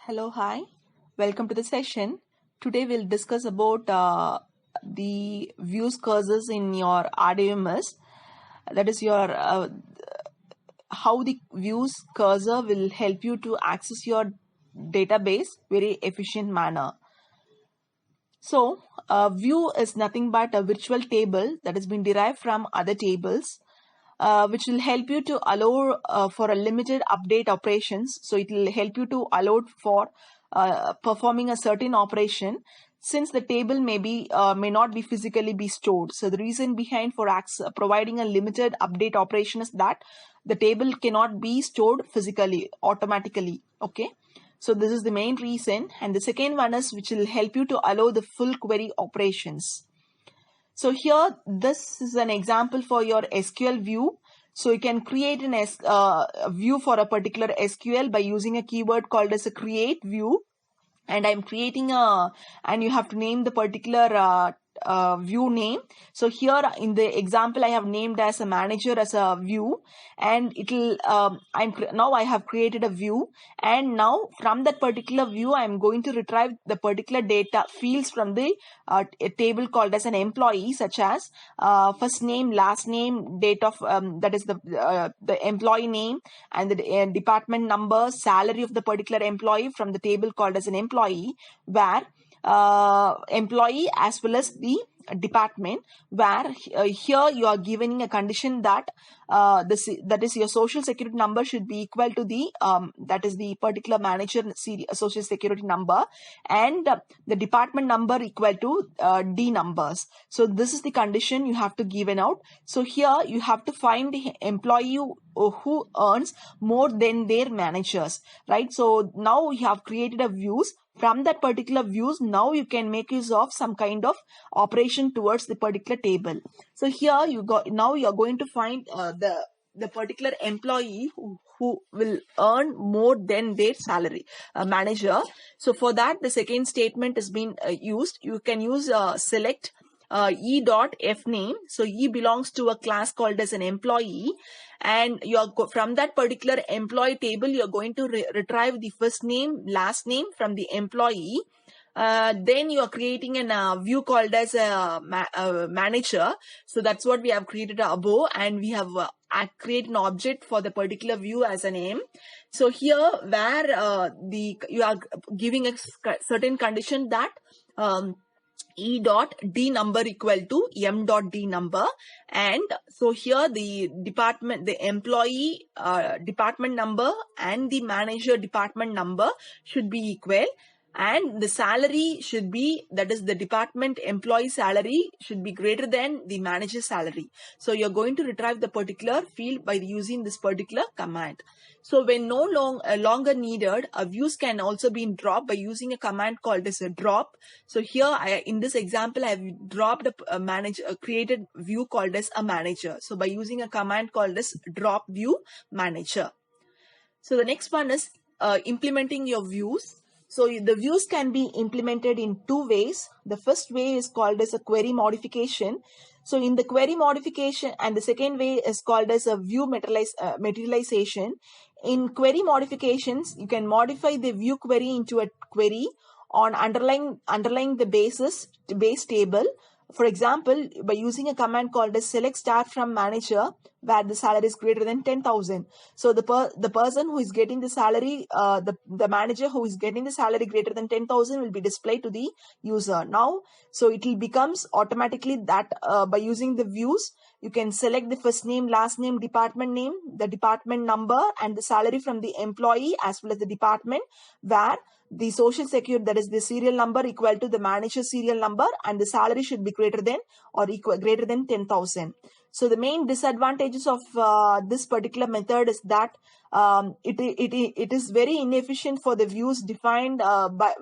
Hello, hi. Welcome to the session. Today we'll discuss about the views cursors in your RDMS. That is your how the views cursor will help you to access your database very efficient manner. So, view is nothing but a virtual table that has been derived from other tables. Which will help you to allow for a limited update operations. So it will help you to allow for performing a certain operation since the table may not be physically be stored. So the reason behind for providing a limited update operation is that the table cannot be stored physically automatically. Okay. So this is the main reason. And the second one is which will help you to allow the full query operations. So here, this is an example for your SQL view. So you can create a view for a particular SQL by using a keyword called as a create view. And I'm creating and you have to name the particular view name. So here in the example, I have named as a manager as a view, and it'll now I have created a view, and now from that particular view I'm going to retrieve the particular data fields from the a table called as an employee, such as first name, last name, date of that is the employee name, and the department number, salary of the particular employee from the table called as an employee, where employee as well as the department, where here you are giving a condition that that is your social security number should be equal to the that is the particular manager social security number, and the department number equal to D numbers. So this is the condition you have to given out. So here you have to find the employee who earns more than their managers, right? So now you have created a views. From that particular views, now you can make use of some kind of operation towards the particular table. So here now you are going to find the particular employee who will earn more than their salary manager. So for that, the second statement has been used. You can use select E dot F name. So E belongs to a class called as an employee, and from that particular employee table, you're going to retrieve the first name, last name from the employee. Then you are creating a view called as a manager. So that's what we have created above, and we have created an object for the particular view as a name. So here, where you are giving a certain condition that E dot D number equal to M dot D number, and so here the employee department number and the manager department number should be equal, and the salary should be, that is the department employee salary should be greater than the manager salary. So you're going to retrieve the particular field by using this particular command. So when no longer needed, views can also be dropped by using a command called as a drop. So here in this example, I have dropped a created view called as a manager. So by using a command called as drop view manager. So the next one is implementing your views. So the views can be implemented in two ways. The first way is called as a query modification. So in the query modification, and the second way is called as a view materialization. In query modifications, you can modify the view query into a query on underlying the base table. For example, by using a command called as select star from manager, where the salary is greater than 10,000. So the person who is getting the salary, the manager who is getting the salary greater than 10,000 will be displayed to the user. Now, so it will becomes automatically that by using the views, you can select the first name, last name, department name, the department number, and the salary from the employee as well as the department, where the social security, that is the serial number, equal to the manager serial number, and the salary should be greater than or greater than 10,000. So the main disadvantages of this particular method is that it is very inefficient for the views defined for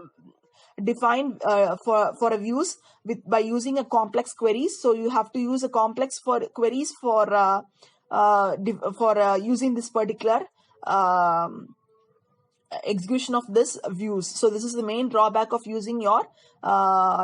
a views by using a complex queries. So you have to use a complex for queries for using this particular execution of this views. So this is the main drawback of using your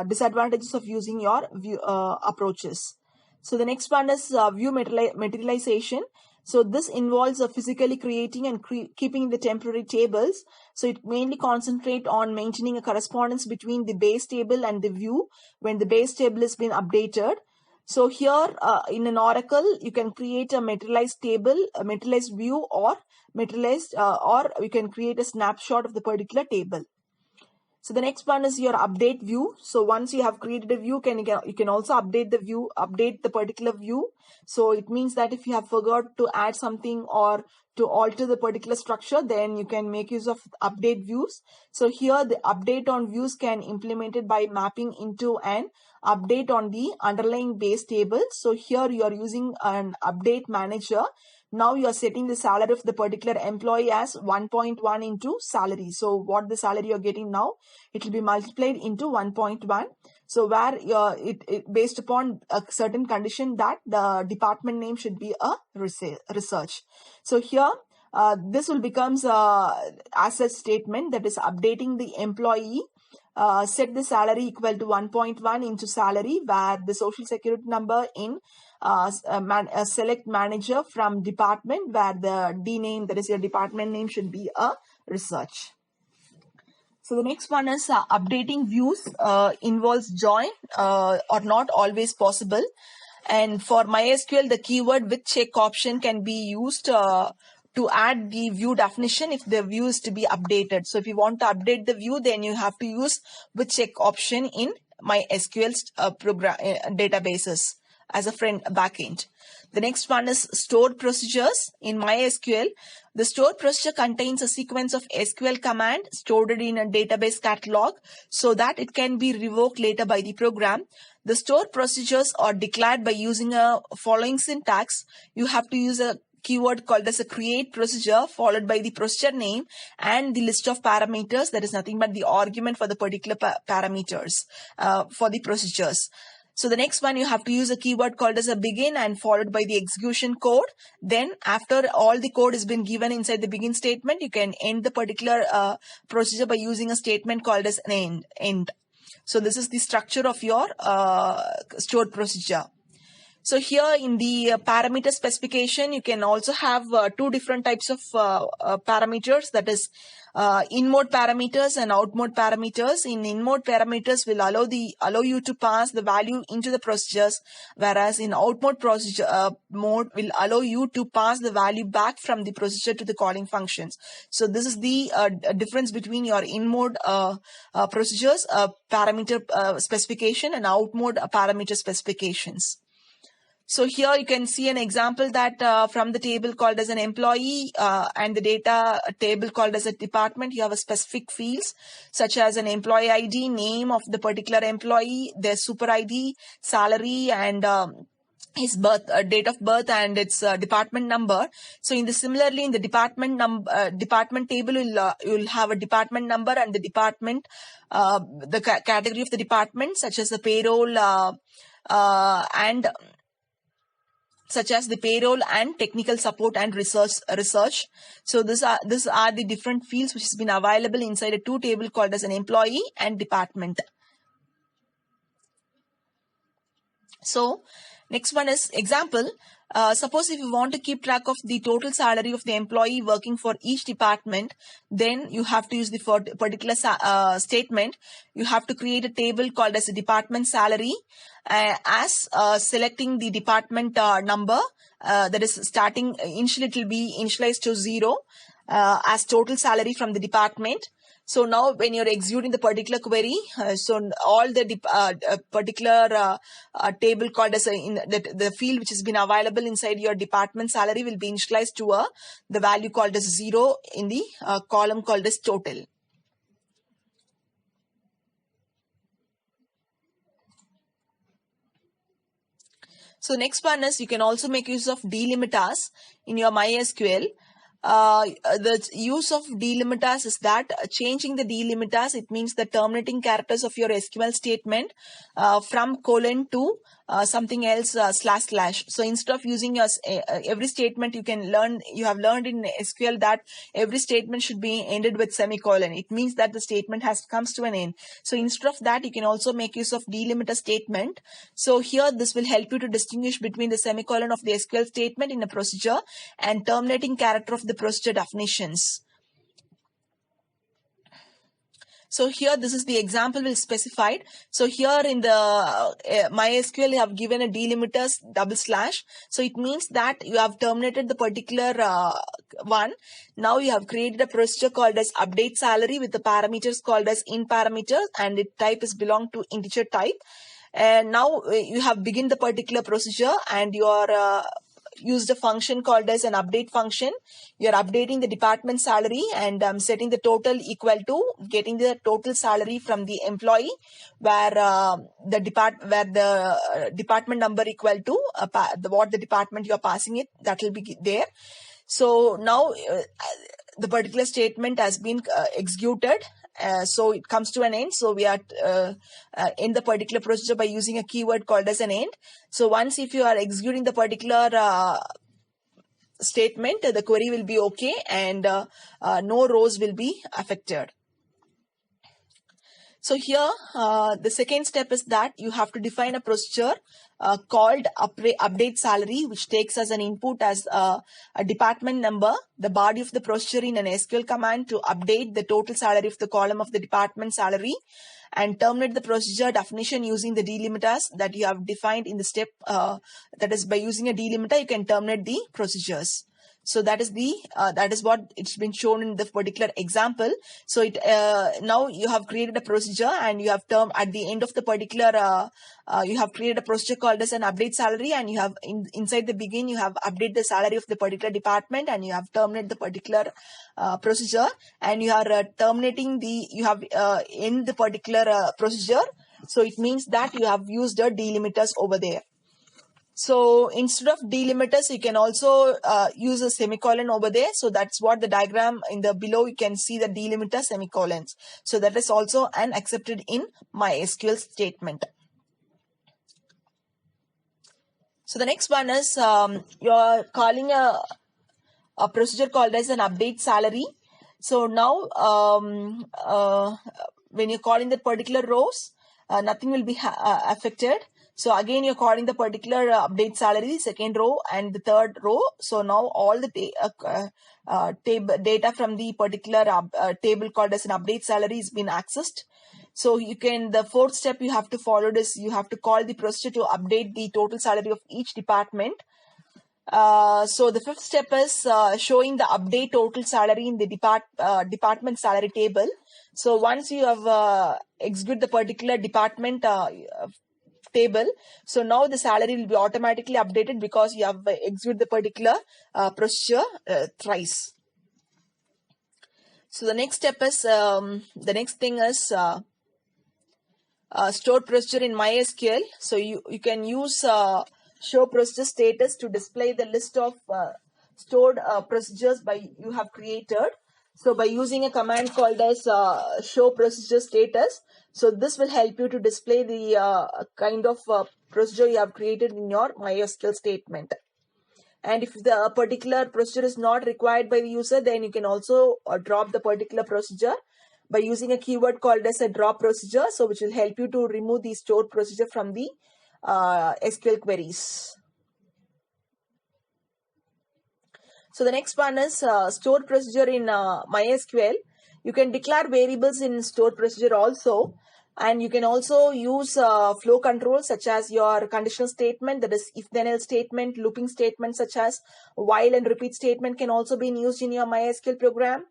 disadvantages of using your view approaches. So the next one is view materialization. So this involves physically creating and keeping the temporary tables. So it mainly concentrate on maintaining a correspondence between the base table and the view when the base table has been updated. So here in an Oracle, you can create a materialized table, a materialized view, or materialized, or you can create a snapshot of the particular table. So the next one is your update view. So once you have created a view, you can also update the view, update the particular view. So it means that if you have forgot to add something or to alter the particular structure, then you can make use of update views. So here the update on views can implemented by mapping into an update on the underlying base table. So here you are using an update manager. Now you are setting the salary of the particular employee as 1.1 into salary. So what the salary you're getting now, it will be multiplied into 1.1. So where it based upon a certain condition that the department name should be a research. So here this will becomes a asset statement that is updating the employee. Set the salary equal to 1.1 into salary, where the social security number in select manager from department, where the D name, that is your department name, should be a research. So the next one is updating views involves join or not always possible. And for MySQL, the keyword with check option can be used to add the view definition if the view is to be updated. So if you want to update the view, then you have to use with check option in MySQL program databases as a backend. The next one is stored procedures in MySQL. The stored procedure contains a sequence of SQL command stored in a database catalog so that it can be revoked later by the program. The stored procedures are declared by using a following syntax. You have to use a keyword called as a create procedure followed by the procedure name and the list of parameters. That is nothing but the argument for the particular parameters for the procedures. So the next one, you have to use a keyword called as a begin and followed by the execution code. Then after all the code has been given inside the begin statement, you can end the particular procedure by using a statement called as an end. So this is the structure of your stored procedure. So here in the parameter specification, you can also have two different types of parameters, that is in-mode parameters and out-mode parameters. In-mode parameters will allow you to pass the value into the procedures, whereas in out-mode procedure mode will allow you to pass the value back from the procedure to the calling functions. So this is the difference between your in-mode procedures parameter specification and out-mode parameter specifications. So here you can see an example that from the table called as an employee and the data table called as a department, you have a specific fields such as an employee ID, name of the particular employee, their super ID, salary, and his date of birth and its department number. So similarly in the department table, you'll have a department number and the department, the category of the department, such as the payroll and technical support and research. So these are the different fields which has been available inside a two table called as an employee and department. So next one is example. Suppose if you want to keep track of the total salary of the employee working for each department, then you have to use the particular statement. You have to create a table called as a department salary as selecting the department number that is starting initially it will be initialized to 0 as total salary from the department. So now when you're executing the particular query, so all the particular table called as the field which has been available inside your department salary will be initialized to the value called as 0 in the column called as total. So next one is you can also make use of delimiters in your MySQL. The use of delimiters is that changing the delimiters, it means the terminating characters of your SQL statement from colon to something else slash slash. So instead of using every statement, you have learned in SQL that every statement should be ended with semicolon. It means that the statement comes to an end. So instead of that, you can also make use of delimiter statement. So here this will help you to distinguish between the semicolon of the SQL statement in a procedure and terminating character of the procedure definitions. So here, this is the example we specified. So here in the MySQL, you have given a delimiters /. So it means that you have terminated the particular one. Now you have created a procedure called as update salary with the parameters called as in parameters, and its type is belong to integer type. And now you have begun the particular procedure, and you are used a function called as an update function. You're updating the department salary and setting the total equal to getting the total salary from the employee, where the department number equal to what the department you're passing it, that will be there. So now the particular statement has been executed. So it comes to an end. So we are in the particular procedure by using a keyword called as an end. So once if you are executing the particular statement, the query will be okay, and no rows will be affected. So here, the second step is that you have to define a procedure called update salary, which takes as an input as a department number, the body of the procedure in an SQL command to update the total salary of the column of the department salary, and terminate the procedure definition using the delimiters that you have defined in the step. That is, by using a delimiter, you can terminate the procedures. So that is what it's been shown in the particular example. So it now you have created a procedure, and you have termed at the end of the particular you have created a procedure called as an update salary, and you have inside the begin you have update the salary of the particular department, and you have terminated the particular procedure, and you are terminating you have end the particular procedure. So it means that you have used the delimiters over there. So instead of delimiters, you can also use a semicolon over there. So that's what the diagram in the below, you can see the delimiter semicolons. So that is also accepted in MySQL statement. So the next one is you're calling a procedure called as an update salary. So now when you're calling that particular rows, nothing will be affected. So again, you're calling the particular update salary, second row and the third row. So now all the data from the particular table called as an update salary is been accessed. So the fourth step you have to follow is you have to call the procedure to update the total salary of each department. So the fifth step is showing the update total salary in the department salary table. So once you have executed the particular department table, so now the salary will be automatically updated because you have executed the particular procedure thrice. So the next step is the next thing is stored procedure in MySQL. So you can use show procedure status to display the list of stored procedures you have created. So by using a command called as show procedure status, so this will help you to display the kind of procedure you have created in your MySQL statement. And if the particular procedure is not required by the user, then you can also drop the particular procedure by using a keyword called as a drop procedure, so which will help you to remove the stored procedure from the SQL queries. So the next one is stored procedure in MySQL. You can declare variables in stored procedure also, and you can also use flow controls such as your conditional statement, that is if then else statement, looping statement such as while and repeat statement can also be used in your MySQL program.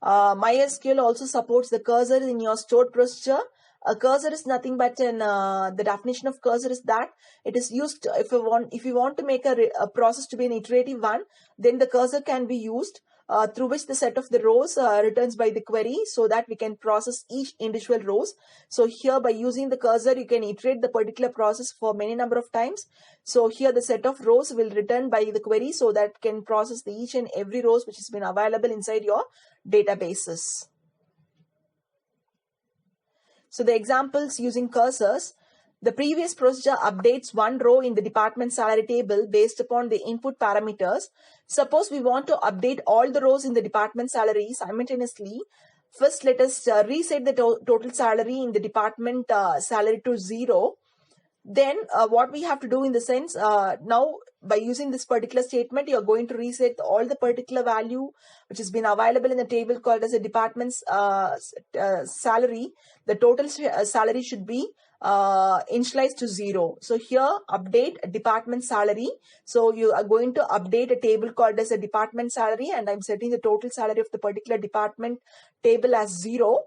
MySQL also supports the cursor in your stored procedure. A cursor is nothing but the definition of cursor is that it is used if you want to make a process to be an iterative one, then the cursor can be used through which the set of the rows returns by the query, so that we can process each individual rows. So here by using the cursor, you can iterate the particular process for many number of times. So here the set of rows will return by the query, so that can process the each and every rows which has been available inside your databases. So the examples using cursors. The previous procedure updates one row in the department salary table based upon the input parameters. Suppose we want to update all the rows in the department salary simultaneously. First, let us reset the total salary in the department salary to 0. Then what we have to do in the sense, now by using this particular statement, you are going to reset all the particular value which has been available in the table called as a department's salary. The total salary should be initialized to 0. So here update department salary. So you are going to update a table called as a department salary, and I'm setting the total salary of the particular department table as 0.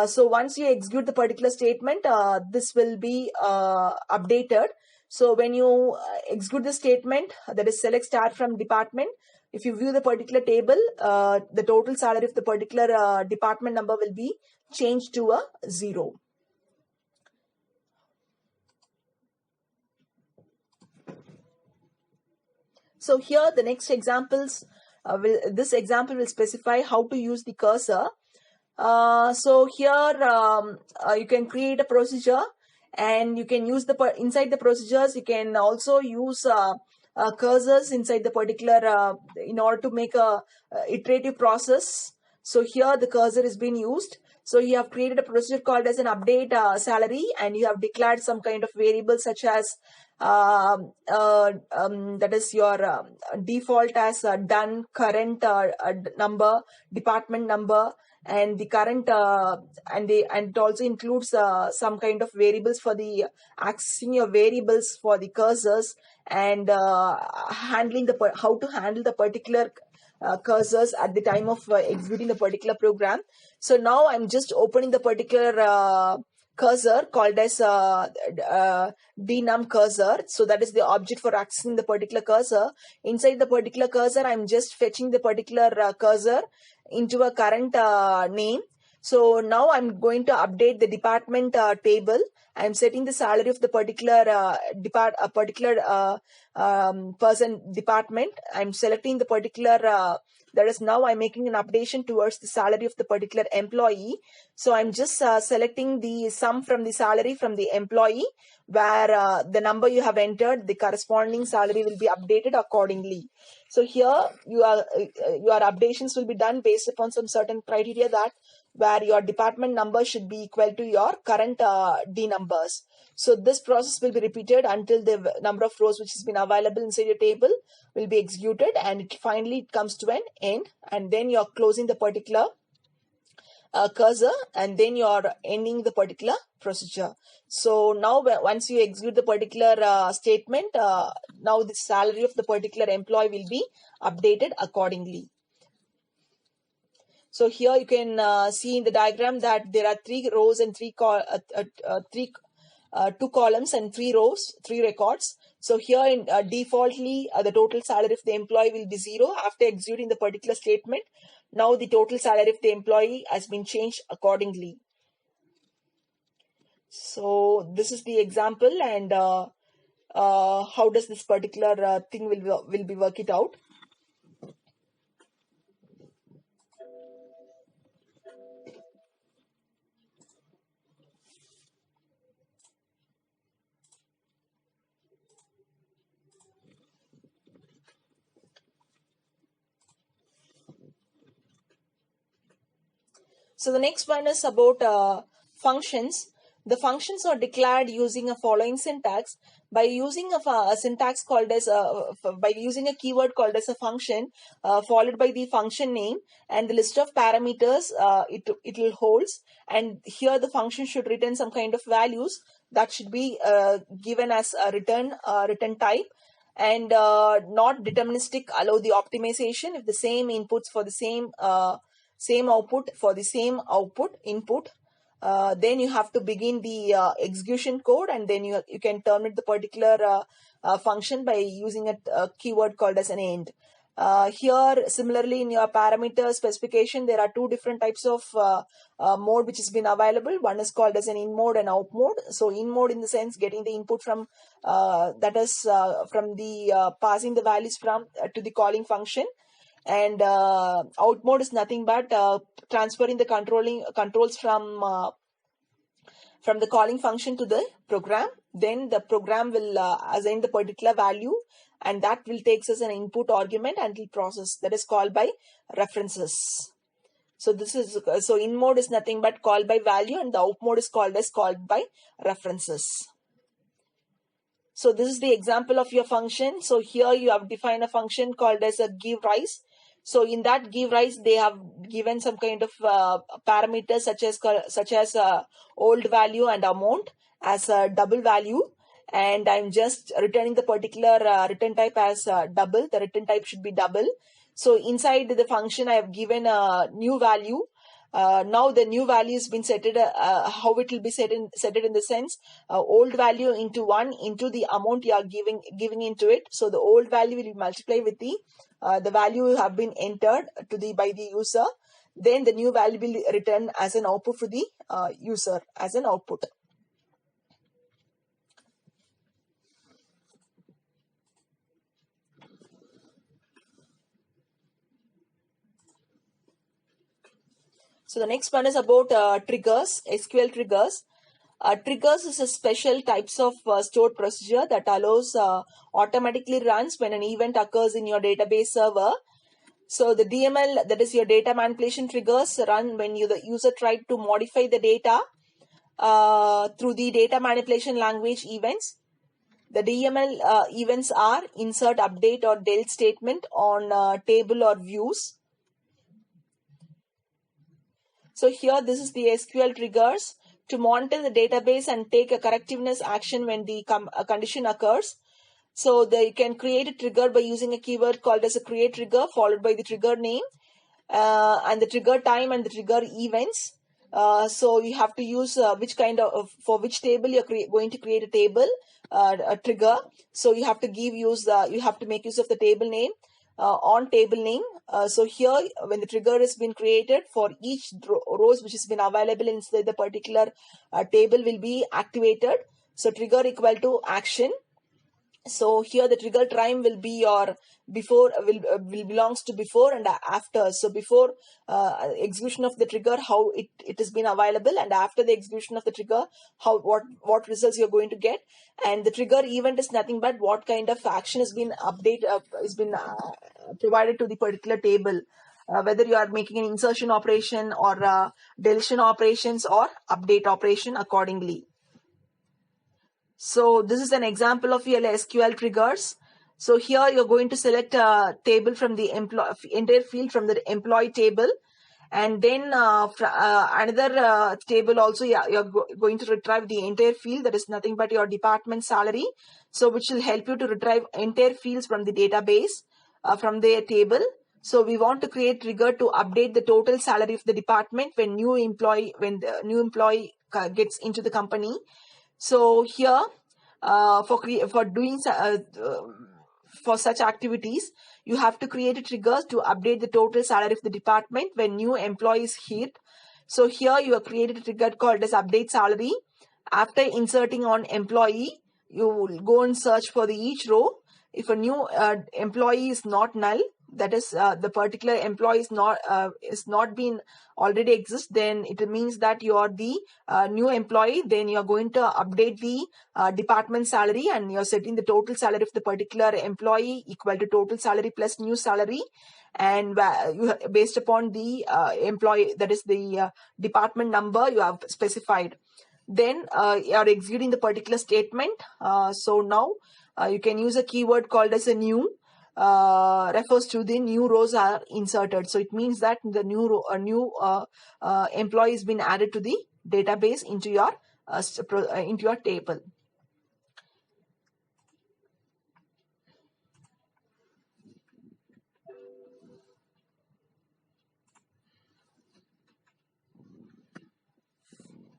So once you execute the particular statement, this will be updated. So when you execute the statement, that is select start from department, if you view the particular table, the total salary of the particular department number will be changed to a 0. So here the next examples, this example will specify how to use the cursor. So here you can create a procedure, and you can use inside the procedures you can also use cursors inside the particular in order to make a iterative process. So here the cursor is being used. So you have created a procedure called as an update salary, and you have declared some kind of variable such as that is your default as done, current number, department number, and the current and it also includes some kind of variables for the accessing your variables for the cursors, and handling how to handle the particular cursors at the time of executing the particular program. So now I'm just opening the particular cursor called as denum cursor. So that is the object for accessing the particular cursor. Inside the particular cursor, I'm just fetching the particular cursor into a current name. So now I'm going to update the department table. I'm setting the salary of the particular person department. I'm selecting the particular that is, now I'm making an updation towards the salary of the particular employee. So I'm just selecting the sum from the salary from the employee, where the number you have entered, the corresponding salary will be updated accordingly. So here your updations will be done based upon some certain criteria, that where your department number should be equal to your current D numbers. So this process will be repeated until the number of rows which has been available inside your table will be executed, and it finally comes to an end, and then you're closing the particular cursor, and then you're ending the particular procedure. So now once you execute the particular statement, now the salary of the particular employee will be updated accordingly. So here you can see in the diagram that there are 3 rows and 2 columns and 3 rows, 3 records. So here in defaultly the total salary of the employee will be 0 after executing the particular statement. Now the total salary of the employee has been changed accordingly. So this is the example, and how does this particular thing will be work it out. So the next one is about functions. The functions are declared using a following syntax. By using a syntax called as by using a keyword called as a function, followed by the function name and the list of parameters it will holds. And here the function should return some kind of values that should be given as a return type. And not deterministic, allow the optimization if the same inputs for the same output for the same output input. Then you have to begin the execution code, and then you can terminate the particular function by using a keyword called as an end. Here similarly in your parameter specification, there are 2 different types of mode which has been available. One is called as an in mode and out mode. So in mode in the sense getting the input from that is from the passing the values from to the calling function, and out mode is nothing but transferring the controls from from the calling function to the program. Then the program will assign the particular value, and that will takes as an input argument and will process. That is called by references. So this is in mode is nothing but call by value, and the out mode is called by references. So this is the example of your function. So here you have defined a function called as a give rise. So in that give rise, they have given some kind of parameters such as old value and amount as a double value, and I'm just returning the particular return type as double. The return type should be double. So inside the function, I have given a new value. Now the new value has been set how it will be set in the sense old value into 1 into the amount you are giving into it. So the old value will multiply with the value have been entered by the user. Then the new value will return as an output for the user as an output. So the next one is about triggers, SQL triggers. Triggers is a special types of stored procedure that allows automatically runs when an event occurs in your database server. So the DML, that is your data manipulation triggers, run when the user tried to modify the data through the data manipulation language events. The DML events are insert, update, or delete statement on table or views. So here this is the SQL triggers to monitor the database and take a correctiveness action when the condition occurs. So you can create a trigger by using a keyword called as a create trigger followed by the trigger name and the trigger time and the trigger events. So you have to use which kind of for which table you're going to create a table a trigger. So you have to you have to make use of the table name on table name. So here when the trigger has been created for each rows which has been available inside the particular table will be activated. So trigger equal to action. So here the trigger time will be your before will belongs to before and after. So before execution of the trigger, how it has been available, and after the execution of the trigger, what results you're going to get. And the trigger event is nothing but what kind of action has been provided to the particular table. Whether you are making an insertion operation or deletion operations or update operation accordingly. So this is an example of your SQL triggers. So here you're going to select a table from the entire field from the employee table, and then another table also you're going to retrieve the entire field, that is nothing but your department salary. So which will help you to retrieve entire fields from the database from their table. So we want to create trigger to update the total salary of the department when the new employee gets into the company. So here, for doing for such activities, you have to create a trigger to update the total salary of the department when new employees hit. So here you have created a trigger called as update salary. After inserting on employee, you will go and search for each row. If a new employee is not null, that is the particular employee is not been already exist, then it means that you are the new employee. Then you are going to update the department salary, and you are setting the total salary of the particular employee equal to total salary plus new salary, and based upon the employee, that is the department number you have specified. Then you are executing the particular statement. So now you can use a keyword called as a new. Refers to the new rows are inserted. So it means that the new employee has been added to the database into your table.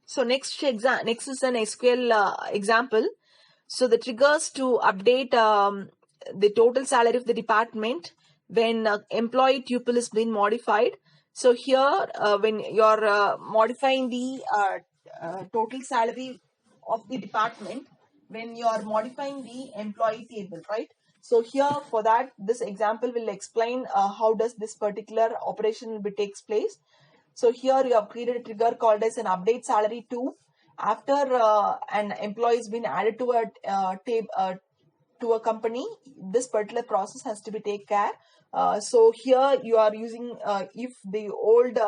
So next is an SQL example. So the triggers to update the total salary of the department when employee tuple has been modified. So here when you're modifying the total salary of the department, when you're modifying the employee table, right? So here for that, this example will explain how does this particular operation takes place. So here you have created a trigger called as an update salary to, After an employee has been added to a company, this particular process has to be taken care. So here you are using, if the old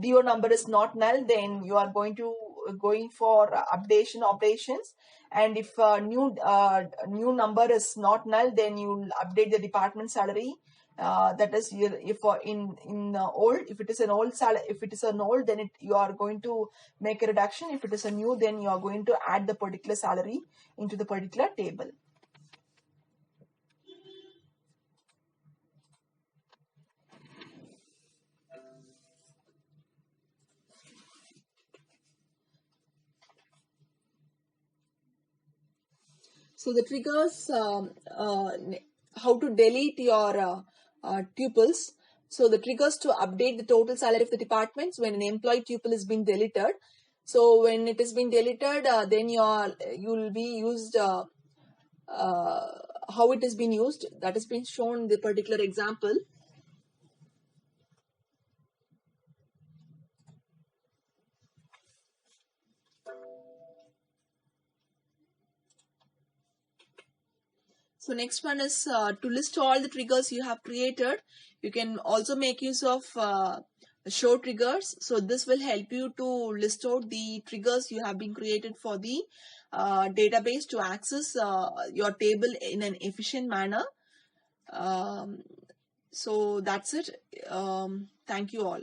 DO number is not null, then you are going for updation operations. And if new number is not null, then you will update the department salary. That is, if in old, if it is an old salary, if it is an old, then you are going to make a reduction. If it is a new, then you are going to add the particular salary into the particular table. So the triggers, how to delete your tuples. So the triggers to update the total salary of the departments when an employee tuple is being deleted. So when it is being deleted, then you will be used, how it has been used, that has been shown in the particular example. So next one is to list all the triggers you have created. You can also make use of show triggers. So this will help you to list out the triggers you have been created for the database to access your table in an efficient manner. So that's it. Thank you all.